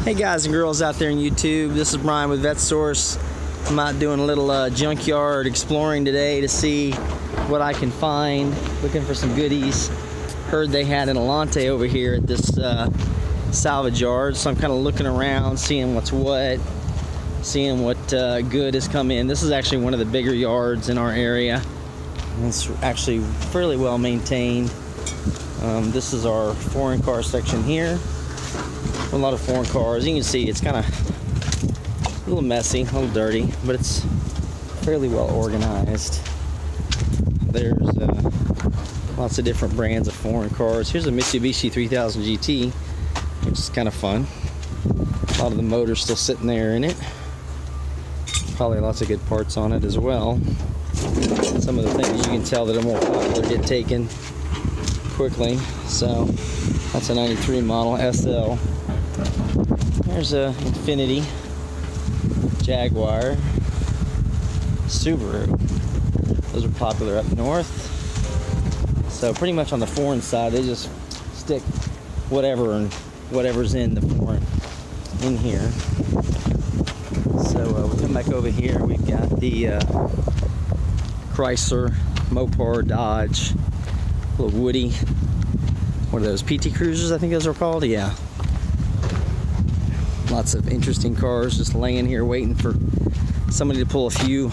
Hey guys and girls out there in YouTube, this is Brian with Vet Source. I'm out doing a little junkyard exploring today to see what I can find, looking for some goodies. Heard they had an Allante over here at this salvage yard, so I'm kind of looking around, seeing what's what, seeing what good has come in. This is actually one of the bigger yards in our area. It's actually fairly well maintained. This is our foreign car section here. A lot of foreign cars. You can see it's kind of a little messy, a little dirty, but it's fairly well organized. There's lots of different brands of foreign cars. Here's a Mitsubishi 3000 GT, which is kind of fun. A lot of the motors still sitting there in it. Probably lots of good parts on it as well. Some of the things you can tell that are more popular get taken quickly. So that's a 93 model SL. There's a Infiniti, Jaguar, Subaru. Those are popular up north. So pretty much on the foreign side, they just stick whatever and whatever's in the foreign in here. So we come back over here. We've got the Chrysler, Mopar, Dodge, little Woody. What are those, PT Cruisers? I think those are called. Yeah. Lots of interesting cars just laying here waiting for somebody to pull a few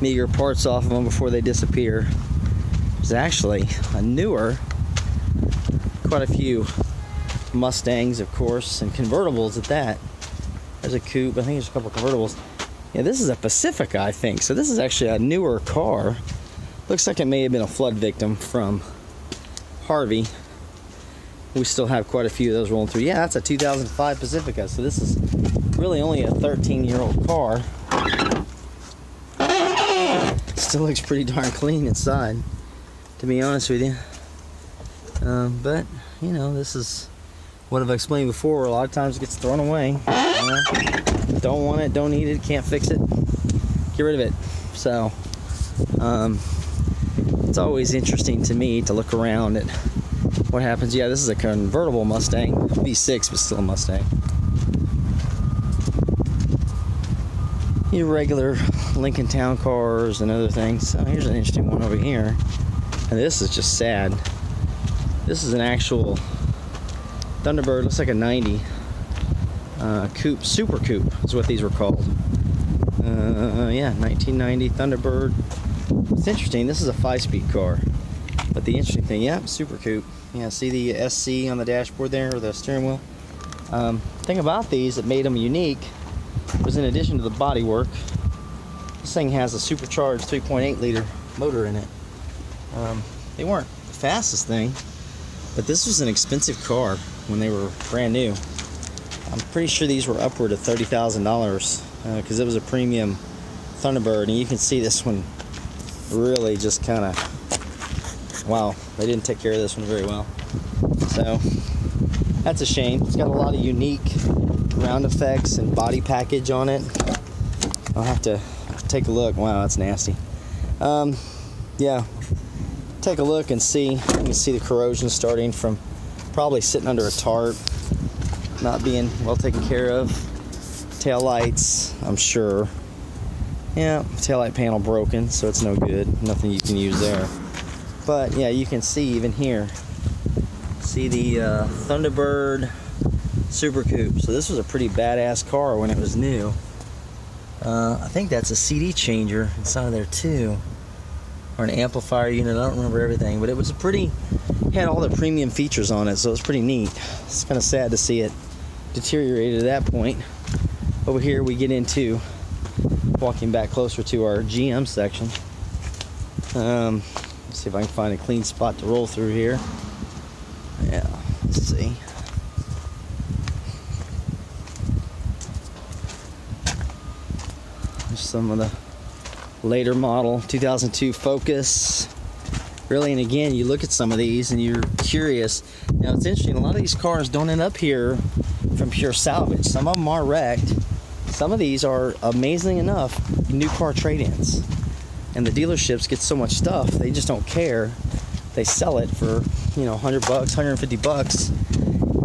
meager parts off of them before they disappear. There's actually a newer, quite a few Mustangs, of course, and convertibles at that. There's a coupe. I think there's a couple convertibles. Yeah, this is a Pacifica, I think. So this is actually a newer car. Looks like it may have been a flood victim from Harvey. We still have quite a few of those rolling through. Yeah, that's a 2005 Pacifica. So this is really only a 13-year-old car. Still looks pretty darn clean inside, to be honest with you. But, you know, this is what I've explained before. A lot of times it gets thrown away. Don't want it, don't need it, can't fix it. Get rid of it. So, it's always interesting to me to look around at what happens. Yeah, this is a convertible Mustang, V6, but still a Mustang. Your regular Lincoln Town cars and other things. So here's an interesting one over here. And this is just sad. This is an actual Thunderbird, looks like a 90. Coupe, Super Coupe is what these were called. Yeah, 1990 Thunderbird. It's interesting, this is a 5-speed car. But the interesting thing, yeah, Super Coupe. Yeah, see the SC on the dashboard there, or the steering wheel? Thing about these that made them unique was, in addition to the bodywork, this thing has a supercharged 3.8 liter motor in it. They weren't the fastest thing, but this was an expensive car when they were brand new. I'm pretty sure these were upward of $30,000 because it was a premium Thunderbird, and you can see this one really just kind of, wow, they didn't take care of this one very well. So that's a shame. It's got a lot of unique ground effects and body package on it. I'll have to take a look. Wow, that's nasty. Yeah, take a look and see. You can see the corrosion starting from probably sitting under a tarp, not being well taken care of. Tail lights, I'm sure. Yeah, taillight panel broken, so it's no good. Nothing you can use there. But yeah, you can see even here. See the Thunderbird Super Coupe. So this was a pretty badass car when it was new. I think that's a CD changer inside of there too, or an amplifier unit. I don't remember everything, but it was a pretty, had all the premium features on it, so it was pretty neat. It's kind of sad to see it deteriorated at that point. Over here we get into walking back closer to our GM section. Let's see if I can find a clean spot to roll through here. Yeah, let's see. There's some of the later model 2002 Focus. Really, and again, you look at some of these and you're curious. Now, it's interesting, a lot of these cars don't end up here from pure salvage. Some of them are wrecked. Some of these are, amazing enough, new car trade-ins. And the dealerships get so much stuff, they just don't care. They sell it for, you know, $100, $150,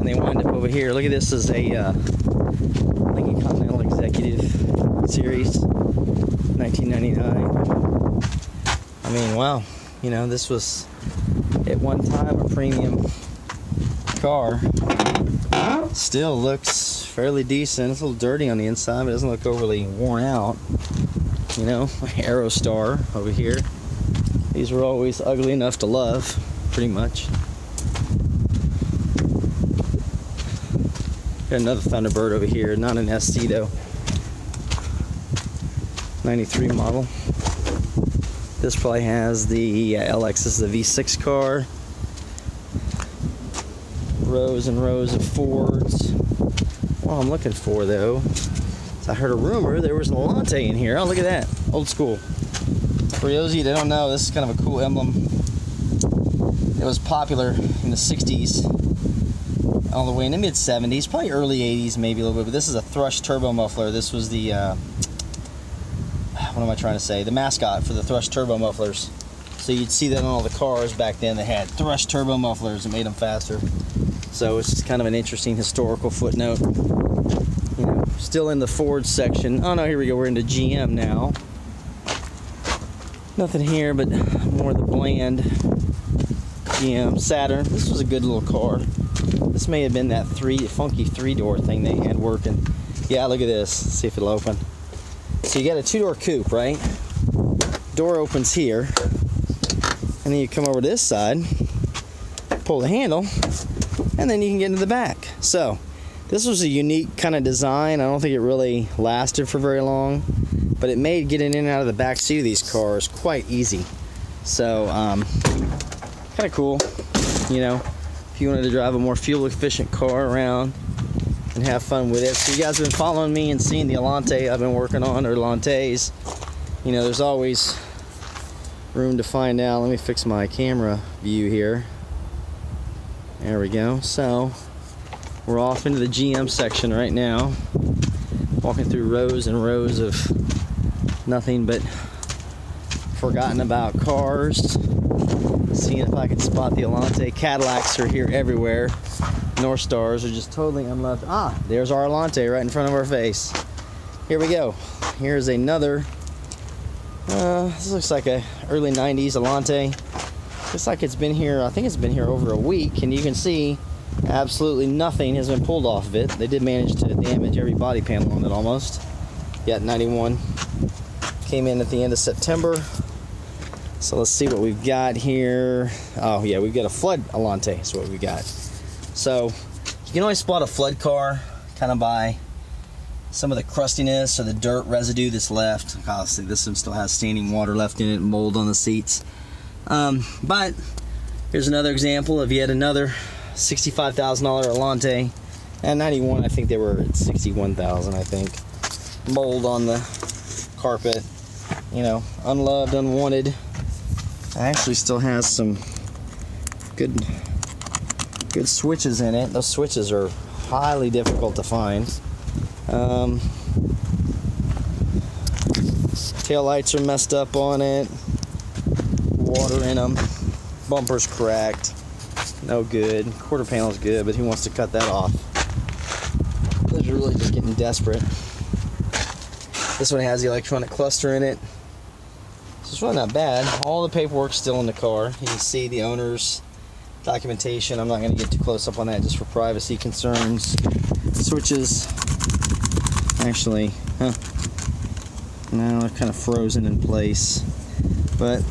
And they wind up over here. Look at this is a Lincoln Continental Executive Series, 1999. I mean, wow. You know, this was at one time a premium car. Still looks fairly decent. It's a little dirty on the inside, but it doesn't look overly worn out. You know, Aerostar over here. These were always ugly enough to love, pretty much. Got another Thunderbird over here, not an SC though. 93 model. This probably has the LX. This is a V6 car. Rows and rows of Fords. What I'm looking for though, is I heard a rumor there was an Allante in here. Oh, look at that, old school. For those of you that don't know, this is kind of a cool emblem. It was popular in the 60s, all the way in the mid 70s, probably early 80s, maybe a little bit. But this is a Thrush turbo muffler. This was the what am I trying to say? The mascot for the Thrush turbo mufflers. So you'd see that on all the cars back then. They had Thrush turbo mufflers that made them faster. So it's just kind of an interesting historical footnote. You know, still in the Ford section. Oh no, here we go. We're into GM now. Nothing here, but more of the bland GM Saturn. This was a good little car. This may have been that funky three-door thing they had working. Yeah, look at this. Let's see if it'll open. So you got a two-door coupe, right? Door opens here, and then you come over to this side, pull the handle, and then you can get into the back. So this was a unique kind of design. I don't think it really lasted for very long, but it made getting in and out of the back seat of these cars quite easy. So kind of cool, you know, if you wanted to drive a more fuel efficient car around and have fun with it. So you guys have been following me and seeing the Allante I've been working on, or Allantes. You know, there's always room to find out. Let me fix my camera view here. There we go. So we're off into the GM section right now, walking through rows and rows of nothing but forgotten about cars. Seeing if I can spot the Allante. Cadillacs are here everywhere. North Stars are just totally unloved. Ah, there's our Allante right in front of our face. Here we go. Here's another. This looks like a early 90s Allante. Looks like it's been here, I think it's been here over a week, and you can see absolutely nothing has been pulled off of it. They did manage to damage every body panel on it almost. Yeah, 91. Came in at the end of September. So let's see what we've got here. Oh yeah, we've got a flood Allante is what we got. So you can always spot a flood car kind of by some of the crustiness or the dirt residue that's left. Obviously this one still has standing water left in it, mold on the seats. But here's another example of yet another $65,000 Allante. And 91, I think they were at $61,000, I think. Mold on the carpet, you know, unloved, unwanted. It actually still has some good switches in it. Those switches are highly difficult to find. Tail lights are messed up on it. Water in them. Bumper's cracked. No good. Quarter panel's good, but who wants to cut that off? Those are really just getting desperate. This one has the electronic cluster in it. So it's really not bad. All the paperwork's still in the car. You can see the owner's documentation. I'm not going to get too close up on that just for privacy concerns. Switches. Actually, now they're kind of frozen in place. But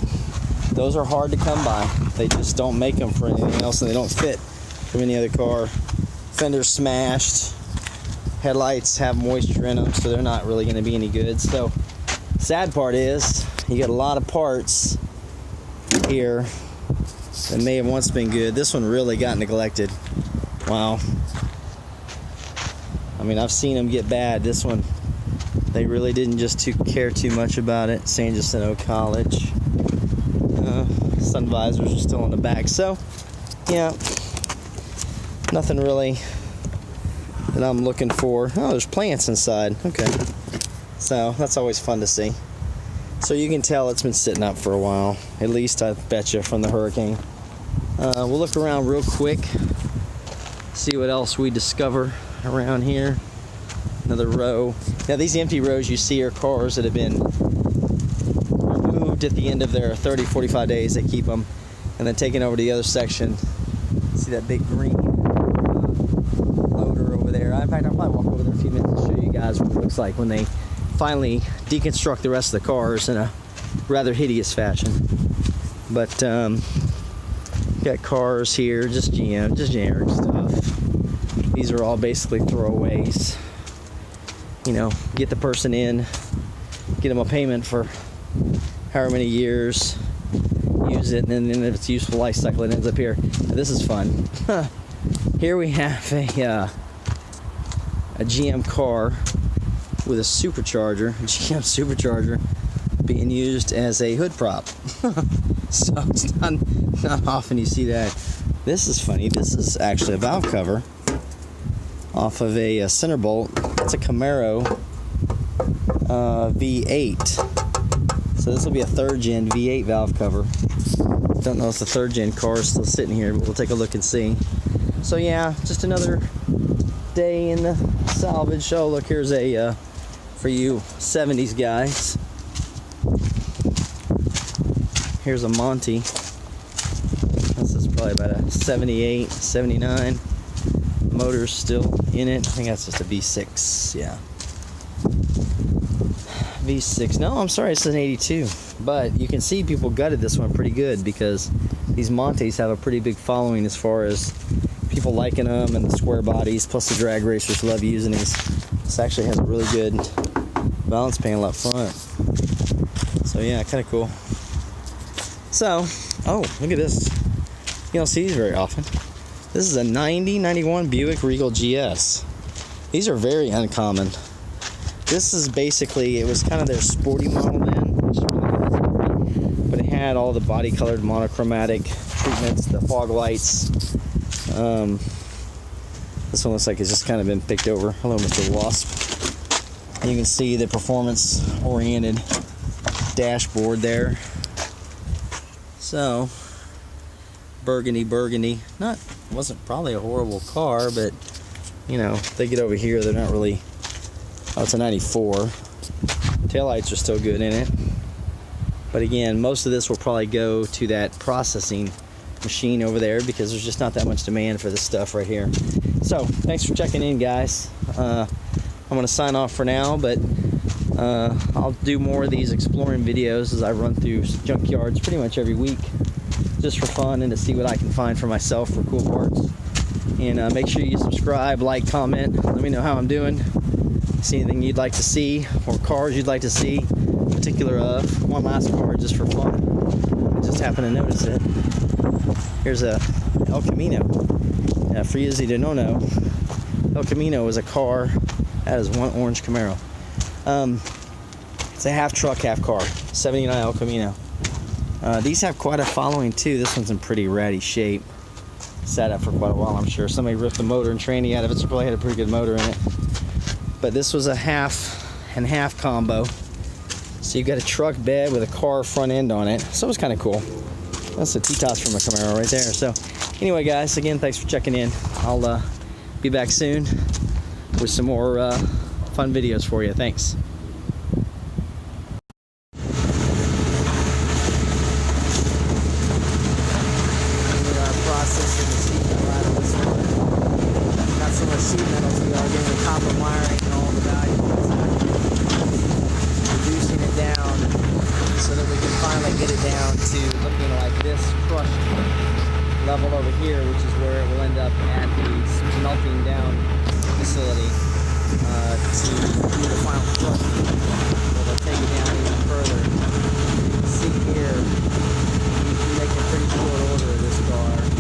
those are hard to come by. They just don't make them for anything else, and they don't fit from any other car. Fenders smashed. Headlights have moisture in them, so they're not really going to be any good. So, sad part is, you got a lot of parts here that may have once been good. This one really got neglected. Wow. I mean, I've seen them get bad. This one, they really didn't just care too much about it. San Jacinto College. Sun visors are still in the back. So, yeah, nothing really that I'm looking for. Oh, there's plants inside. Okay. So, that's always fun to see. So you can tell it's been sitting up for a while. At least I bet you from the hurricane. We'll look around real quick. See what else we discover around here. Another row. Now these empty rows you see are cars that have been removed at the end of their 30, 45 days. They keep them and then taken over to the other section. See that big green loader over there? In fact, I'll probably walk over there in a few minutes and show you guys what it looks like when they finally deconstruct the rest of the cars in a rather hideous fashion. But got cars here, just generic stuff. These are all basically throwaways. You know, get the person in, get them a payment for however many years, use it, and then if it's useful life cycle, it ends up here. Now, this is fun. Here we have a GM car with a supercharger, GM supercharger, being used as a hood prop. So it's not often you see that. This is funny. This is actually a valve cover off of a center bolt. It's a Camaro V8. So this will be a third gen V8 valve cover. Don't know if the third gen car is still sitting here, but we'll take a look and see. So yeah, just another day in the salvage show. Look, here's a for you 70s guys. Here's a Monty. This is probably about a 78, 79. Motor's still in it. I think that's just a V6. Yeah. V6. No, I'm sorry, it's an 82. But you can see people gutted this one pretty good because these Montes have a pretty big following as far as people liking them and the square bodies. Plus the drag racers love using these. This actually has a really good balance panel up front. So yeah, kind of cool. So, oh, look at this. You don't see these very often. This is a 91 Buick Regal GS. These are very uncommon. This is basically, it was kind of their sporty model then, which is really not sporty, but it had all the body colored monochromatic treatments, the fog lights. This one looks like it's just kind of been picked over. Hello, Mr. Wasp. And you can see the performance oriented dashboard there. So, burgundy. Wasn't probably a horrible car, but you know, if they get over here, they're not really. Oh, it's a 94. Taillights are still good in it. But again, most of this will probably go to that processing machine over there because there's just not that much demand for this stuff right here. So, thanks for checking in, guys. I'm going to sign off for now, but I'll do more of these exploring videos as I run through junkyards pretty much every week, just for fun and to see what I can find for myself for cool parts. And make sure you subscribe, like, comment. Let me know how I'm doing. See anything you'd like to see or cars you'd like to see particular of. One last car just for fun. I just happened to notice it. Here's a El Camino. For you that don't know, El Camino is a car. That is one orange Camaro. It's a half truck, half car. 79 El Camino. These have quite a following too. This one's in pretty ratty shape. Sat up for quite a while, I'm sure. Somebody ripped the motor and tranny out of it, so probably had a pretty good motor in it. But this was a half and half combo. So you've got a truck bed with a car front end on it. So it was kind of cool. That's a T-Toss from a Camaro right there. So anyway, guys, again, thanks for checking in. I'll be back soon with some more fun videos for you. Thanks. We are processing the sheet metal out of this one. Not so much sheet metal as we are getting the copper wiring and all the valuables out. Reducing it down so that we can finally get it down to looking like this crushed level over here, which is where it will end up at the melting down facility to do the final crushing. We'll take it down even further. You can see here, we make a pretty short order of this car.